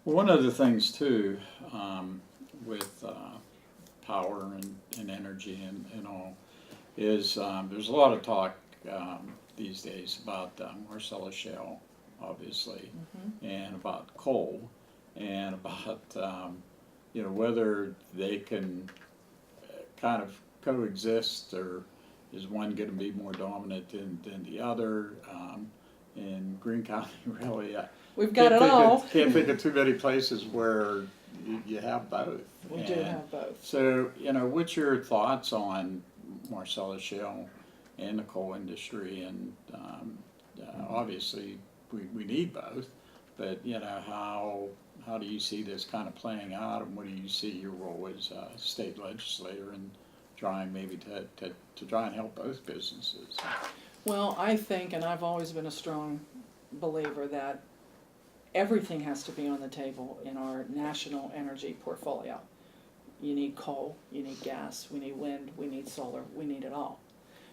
One of the things too, with power and energy and all, is there's a lot of talk these days about Marcellus Shale, obviously, and about coal, and about whether they can kind of coexist, or is one going to be more dominant than the other. In Greene County, really, We've got it all. Can't think of too many places where you have both. We do have both. So, what's your thoughts on Marcellus Shale and the coal industry? And obviously, we need both, but how do you see this kind of playing out, and what do you see your role as a state legislator in trying maybe to try and help both businesses? Well, I think, and I've always been a strong believer, that everything has to be on the table in our national energy portfolio. You need coal, you need gas, we need wind, we need solar, we need it all.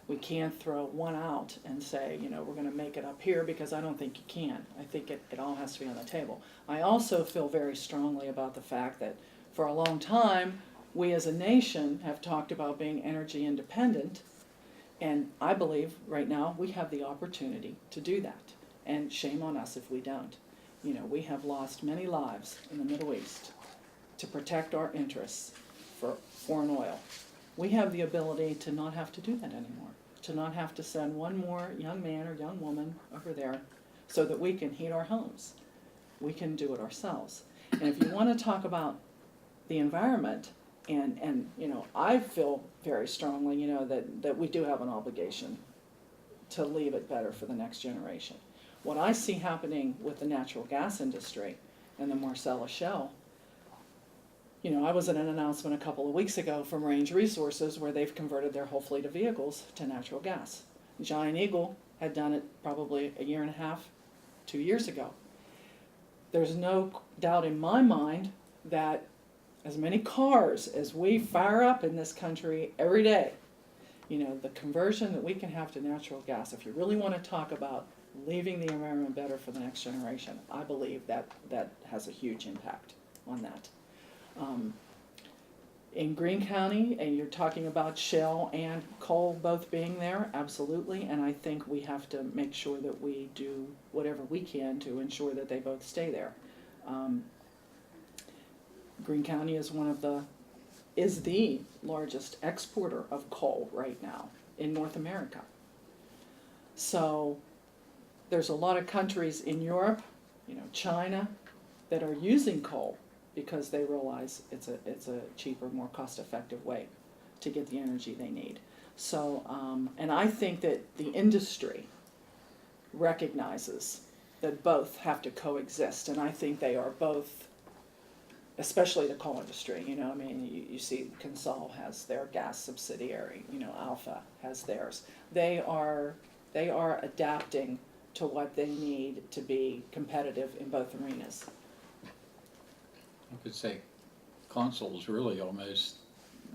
We can't throw one out and say, we're going to make it up here, because I don't think you can. I think it all has to be on the table. I also feel very strongly about the fact that for a long time, we as a nation have talked about being energy independent, and I believe right now we have the opportunity to do that. And shame on us if we don't. We have lost many lives in the Middle East to protect our interests for foreign oil. We have the ability to not have to do that anymore, to not have to send one more young man or young woman over there so that we can heat our homes. We can do it ourselves. And if you want to talk about the environment, and I feel very strongly, that we do have an obligation to leave it better for the next generation. What I see happening with the natural gas industry and the Marcellus Shale, I was at an announcement a couple of weeks ago from Range Resources where they've converted their whole fleet of vehicles to natural gas. Giant Eagle had done it probably a year and a half, 2 years ago. There's no doubt in my mind that as many cars as we fire up in this country every day, the conversion that we can have to natural gas, if you really want to talk about leaving the environment better for the next generation, I believe that has a huge impact on that. In Greene County, and you're talking about shale and coal both being there, absolutely, and I think we have to make sure that we do whatever we can to ensure that they both stay there. Greene County is the largest exporter of coal right now in North America. So there's a lot of countries in Europe, China, that are using coal because they realize it's a cheaper, more cost-effective way to get the energy they need. So, and I think that the industry recognizes that both have to coexist, and I think they are both, especially the coal industry. You see Consol has their gas subsidiary, Alpha has theirs. They are adapting to what they need to be competitive in both arenas. I could say Consol's really almost,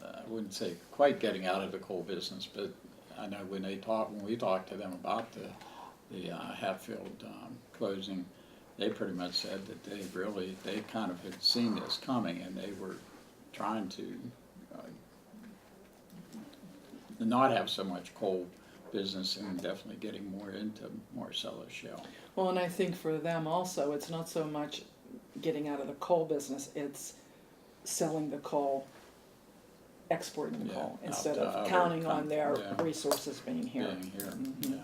I wouldn't say quite getting out of the coal business, but I know when we talked to them about the Hatfield closing, they pretty much said that they kind of had seen this coming, and they were trying to not have so much coal business and definitely getting more into Marcellus Shale. Well, and I think for them also, it's not so much getting out of the coal business, it's selling the coal, exporting the coal, instead of counting on their resources being here. Yeah.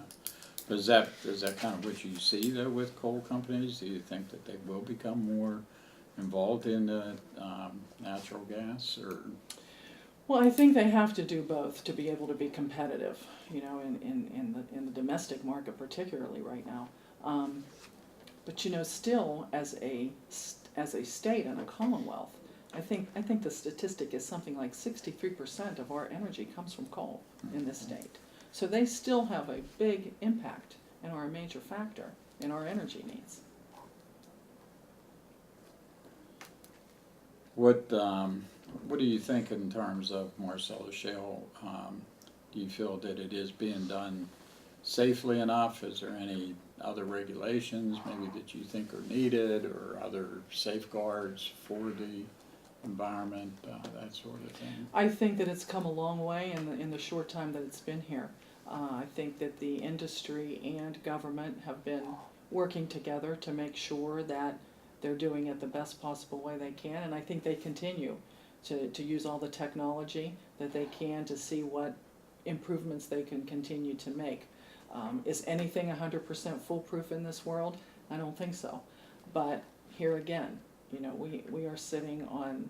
But is that kind of what you see, though, with coal companies? Do you think that they will become more involved in natural gas, or? Well, I think they have to do both to be able to be competitive, in the domestic market, particularly right now. But still, as a state and a commonwealth, I think the statistic is something like 63% of our energy comes from coal in this state. So they still have a big impact and are a major factor in our energy needs. What do you think in terms of Marcellus Shale? Do you feel that it is being done safely enough? Is there any other regulations maybe that you think are needed, or other safeguards for the environment, that sort of thing? I think that it's come a long way in the short time that it's been here. I think that the industry and government have been working together to make sure that they're doing it the best possible way they can, and I think they continue to use all the technology that they can to see what improvements they can continue to make. Is anything 100% foolproof in this world? I don't think so. But here again, you know, we are sitting on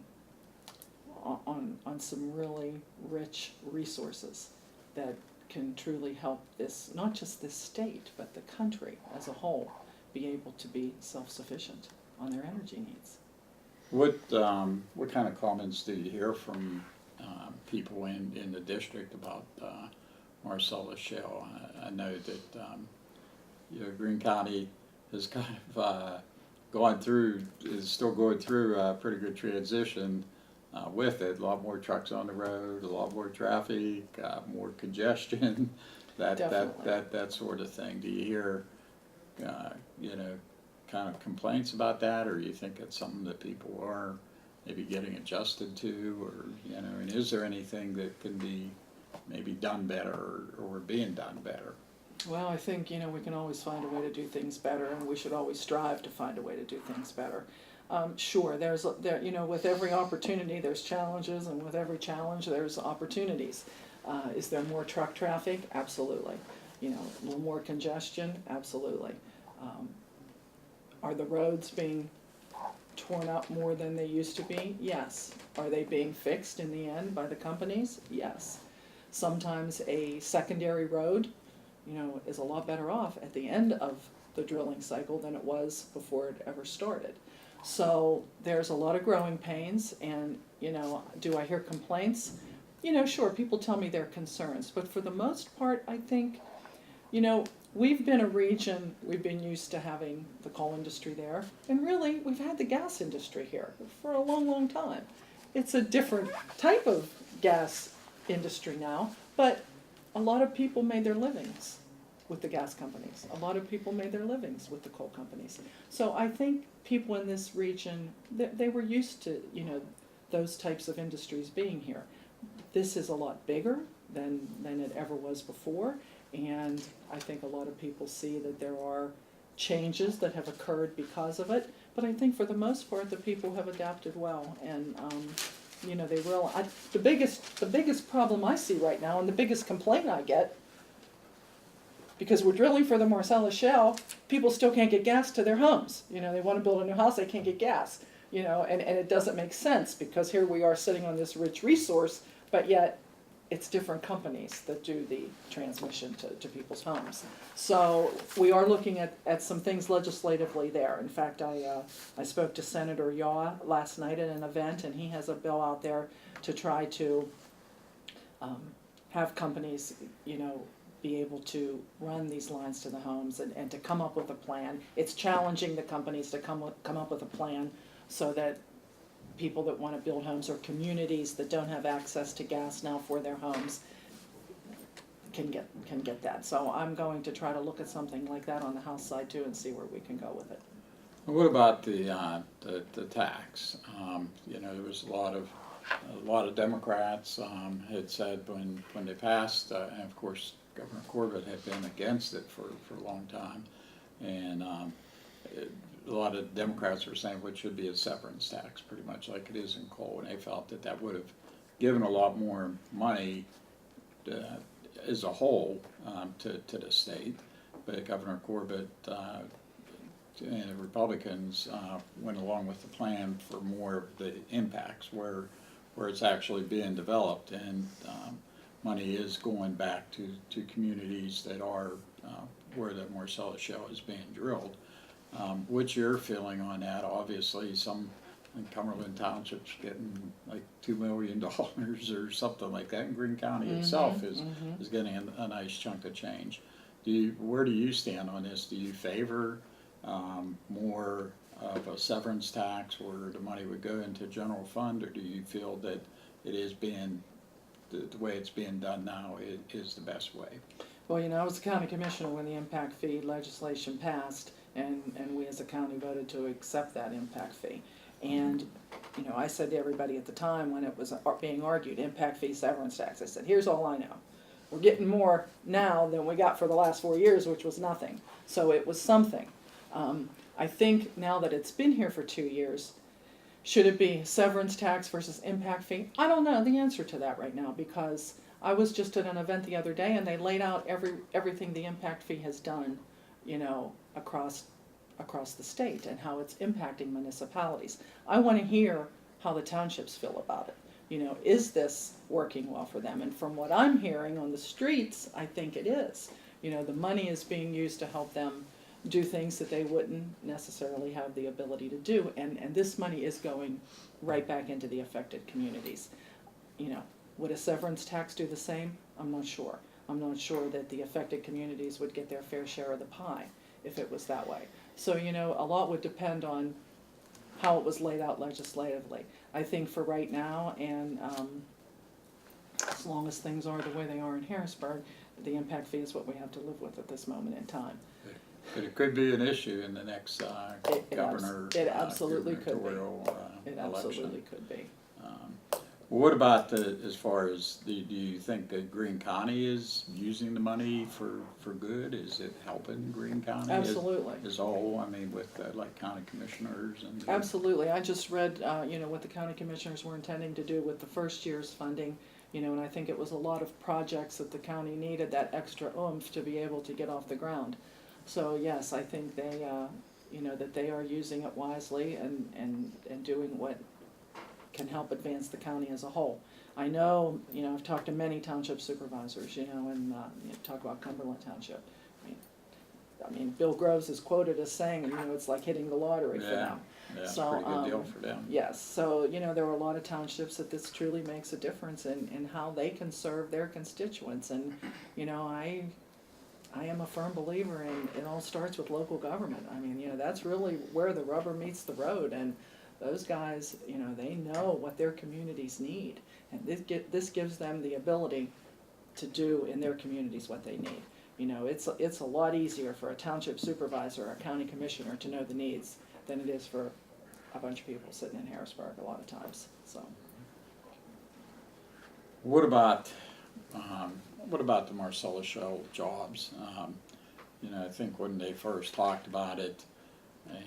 some really rich resources that can truly help this, not just this state, but the country as a whole, be able to be self-sufficient on their energy needs. What kind of comments do you hear from people in the district about Marcellus Shale? I know that you know, Greene County has kind of is still going through a pretty good transition with it. A lot more trucks on the road, a lot more traffic, more congestion, that sort of thing. Do you hear, you know, kind of complaints about that, or you think it's something that people are maybe getting adjusted to, or, you know, and is there anything that can be maybe done better or being done better? Well, I think, you know, we can always find a way to do things better, and we should always strive to find a way to do things better. Sure, you know, with every opportunity there's challenges, and with every challenge there's opportunities. Is there more truck traffic? Absolutely. You know, a little more congestion? Absolutely. Are the roads being torn up more than they used to be? Yes. Are they being fixed in the end by the companies? Yes. Sometimes a secondary road, you know, is a lot better off at the end of the drilling cycle than it was before it ever started. So there's a lot of growing pains, and, you know, do I hear complaints? You know, sure, people tell me their concerns, but for the most part, I think, you know, we've been a region, we've been used to having the coal industry there, and really, we've had the gas industry here for a long, long time. It's a different type of gas industry now, but a lot of people made their livings with the gas companies. A lot of people made their livings with the coal companies. So I think people in this region, they were used to, you know, those types of industries being here. This is a lot bigger than it ever was before, and I think a lot of people see that there are changes that have occurred because of it, but I think for the most part the people have adapted well, and you know, the biggest problem I see right now, and the biggest complaint I get, because we're drilling for the Marcellus Shale, people still can't get gas to their homes. You know, they want to build a new house, they can't get gas. You know, and it doesn't make sense, because here we are sitting on this rich resource, but yet it's different companies that do the transmission to people's homes. So we are looking at some things legislatively there. In fact, I spoke to Senator Yaw last night at an event, and he has a bill out there to try to have companies, you know, be able to run these lines to the homes and to come up with a plan. It's challenging the companies to come up with a plan so that people that want to build homes, or communities that don't have access to gas now for their homes, can get that. So I'm going to try to look at something like that on the House side too, and see where we can go with it. What about the tax? You know, there was a lot of Democrats had said when they passed, and of course Governor Corbett had been against it for a long time, and a lot of Democrats were saying, well, it should be a severance tax, pretty much like it is in coal, and they felt that would have given a lot more money as a whole to the state. But Governor Corbett and the Republicans went along with the plan for more of the impacts where it's actually being developed, and money is going back to communities that are where the Marcellus Shale is being drilled. What's your feeling on that? Obviously, some in Cumberland Township's getting like $2 million or something like that, and Greene County itself is getting a nice chunk of change. Where do you stand on this? Do you favor more of a severance tax where the money would go into general fund, or do you feel that it is being the way it's being done now is the best way? Well, I was the county commissioner when the impact fee legislation passed, and we as a county voted to accept that impact fee. And, I said to everybody at the time when it was being argued, impact fee, severance tax, I said, here's all I know. We're getting more now than we got for the last 4 years, which was nothing. So it was something. I think now that it's been here for 2 years, should it be severance tax versus impact fee? I don't know the answer to that right now, because I was just at an event the other day and they laid out everything the impact fee has done, across the state and how it's impacting municipalities. I want to hear how the townships feel about it. Is this working well for them? And from what I'm hearing on the streets, I think it is. The money is being used to help them do things that they wouldn't necessarily have the ability to do. And this money is going right back into the affected communities. Would a severance tax do the same? I'm not sure. I'm not sure that the affected communities would get their fair share of the pie if it was that way. So, a lot would depend on how it was laid out legislatively. I think for right now, and as long as things are the way they are in Harrisburg, the impact fee is what we have to live with at this moment in time. But it could be an issue in the next governor. It absolutely could be. It election. absolutely could be. What about as far as do you think that Greene County is using the money for good? Is it helping Greene County? Absolutely. As a whole, I mean, with like county commissioners and. Absolutely. I just read, what the county commissioners were intending to do with the first year's funding, and I think it was a lot of projects that the county needed that extra oomph to be able to get off the ground. So yes, I think they, that they are using it wisely and doing what can help advance the county as a whole. I know, I've talked to many township supervisors, and talk about Cumberland Township. I mean, Bill Groves is quoted as saying, it's like hitting the lottery for them. Yeah, so, pretty good deal for them. Yes, so, there are a lot of townships that this truly makes a difference in how they can serve their constituents. And, I am a firm believer in it all starts with local government. I mean, that's really where the rubber meets the road. And those guys, they know what their communities need, and this gives them the ability to do in their communities what they need. It's a lot easier for a township supervisor or a county commissioner to know the needs than it is for a bunch of people sitting in Harrisburg a lot of times. So, what about the Marcellus Shale jobs? I think when they first talked about it,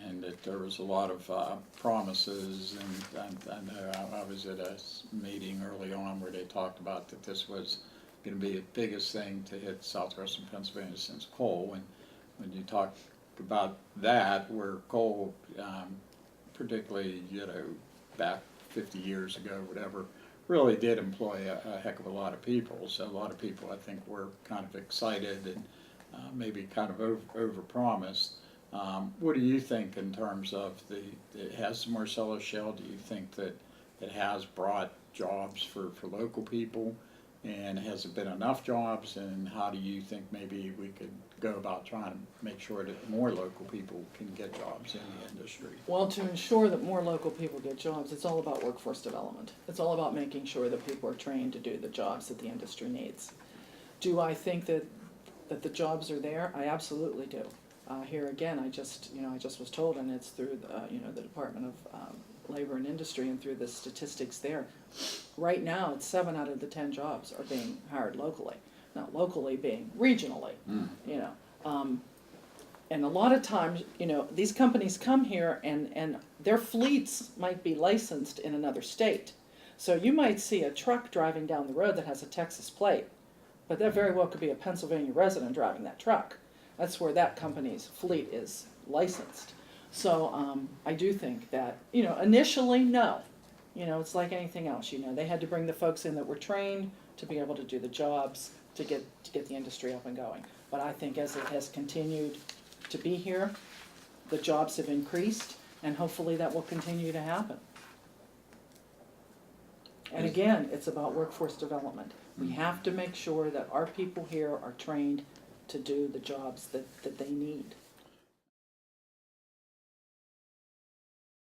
and that there was a lot of promises, and I know I was at a meeting early on where they talked about that this was going to be the biggest thing to hit southwestern Pennsylvania since coal. And when you talk about that, where coal, particularly back 50 years ago, whatever, really did employ a heck of a lot of people. So a lot of people, I think, were kind of excited and maybe kind of overpromised. What do you think in terms of it has the Marcellus Shale? Do you think that it has brought jobs for local people? And has it been enough jobs? And how do you think maybe we could go about trying to make sure that more local people can get jobs in the industry? Well, to ensure that more local people get jobs, it's all about workforce development. It's all about making sure that people are trained to do the jobs that the industry needs. Do I think that the jobs are there? I absolutely do. Here again, I just was told, and it's through the Department of Labor and Industry and through the statistics there. Right now, it's 7 out of the 10 jobs are being hired locally. Not locally, being regionally. And a lot of times, these companies come here and their fleets might be licensed in another state. So you might see a truck driving down the road that has a Texas plate, but that very well could be a Pennsylvania resident driving that truck. That's where that company's fleet is licensed. So I do think that, initially, no. It's like anything else, they had to bring the folks in that were trained to be able to do the jobs, to get the industry up and going. But I think as it has continued to be here, the jobs have increased, and hopefully that will continue to happen. And again, it's about workforce development. We have to make sure that our people here are trained to do the jobs that they need.